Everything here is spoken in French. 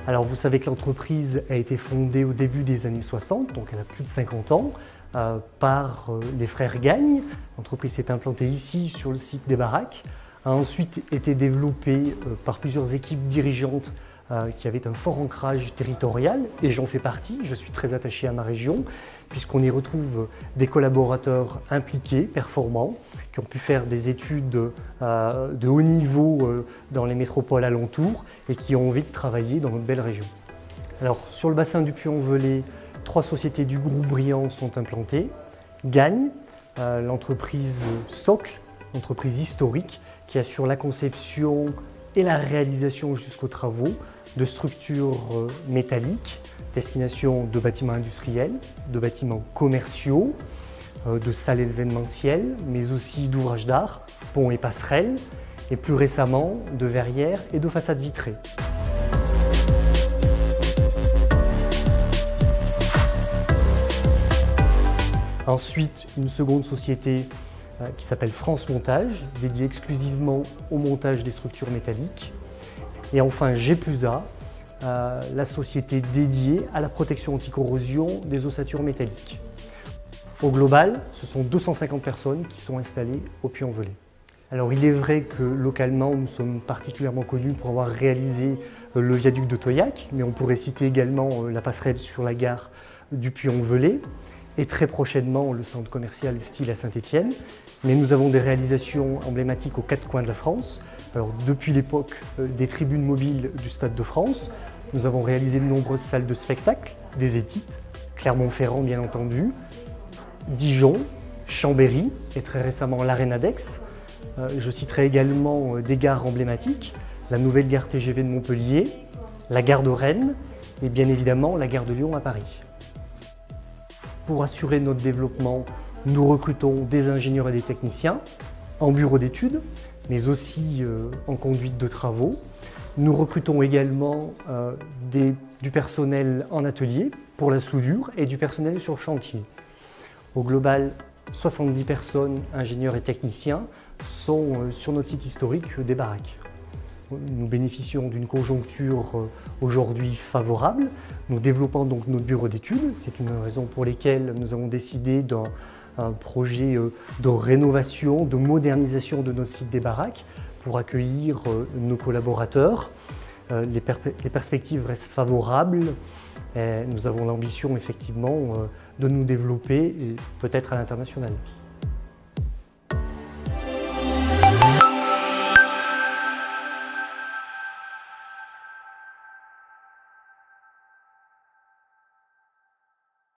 Alors vous savez que l'entreprise a été fondée au début des années 60, donc elle a plus de 50 ans, par les frères Gagne. L'entreprise s'est implantée ici sur le site des baraques, a ensuite été développée par plusieurs équipes dirigeantes qui avaient un fort ancrage territorial, et j'en fais partie. Je suis très attaché à ma région, puisqu'on y retrouve des collaborateurs impliqués, performants, qui ont pu faire des études de haut niveau dans les métropoles alentours et qui ont envie de travailler dans notre belle région. Alors, sur le bassin du Puy-en-Velay, 3 sociétés du groupe Briand sont implantées. Gagne, l'entreprise socle, l'entreprise historique, qui assure la conception et la réalisation jusqu'aux travaux de structures métalliques, destination de bâtiments industriels, de bâtiments commerciaux, de salles événementielles, mais aussi d'ouvrages d'art, ponts et passerelles, et plus récemment de verrières et de façades vitrées. Ensuite, une seconde société qui s'appelle France Montage, dédiée exclusivement au montage des structures métalliques. Et enfin G+A, la société dédiée à la protection anti-corrosion des ossatures métalliques. Au global, ce sont 250 personnes qui sont installées au Puy-en-Velay. Alors il est vrai que localement, nous sommes particulièrement connus pour avoir réalisé le viaduc de Toyac, mais on pourrait citer également la passerelle sur la gare du Puy-en-Velay, et très prochainement le centre commercial Style à Saint-Étienne. Mais nous avons des réalisations emblématiques aux 4 coins de la France. Alors, depuis l'époque des tribunes mobiles du Stade de France, nous avons réalisé de nombreuses salles de spectacle, des étites, Clermont-Ferrand bien entendu, Dijon, Chambéry et très récemment l'Arena d'Aix. Je citerai également des gares emblématiques, la nouvelle gare TGV de Montpellier, la gare de Rennes et bien évidemment la gare de Lyon à Paris. Pour assurer notre développement, nous recrutons des ingénieurs et des techniciens en bureau d'études, mais aussi en conduite de travaux. Nous recrutons également du personnel en atelier pour la soudure et du personnel sur chantier. Au global, 70 personnes, ingénieurs et techniciens, sont sur notre site historique des baraques. Nous bénéficions d'une conjoncture aujourd'hui favorable. Nous développons donc notre bureau d'études. C'est une raison pour laquelle nous avons décidé d'un projet de rénovation, de modernisation de nos sites des baraques pour accueillir nos collaborateurs. Les perspectives restent favorables. Et nous avons l'ambition effectivement de nous développer, peut-être à l'international.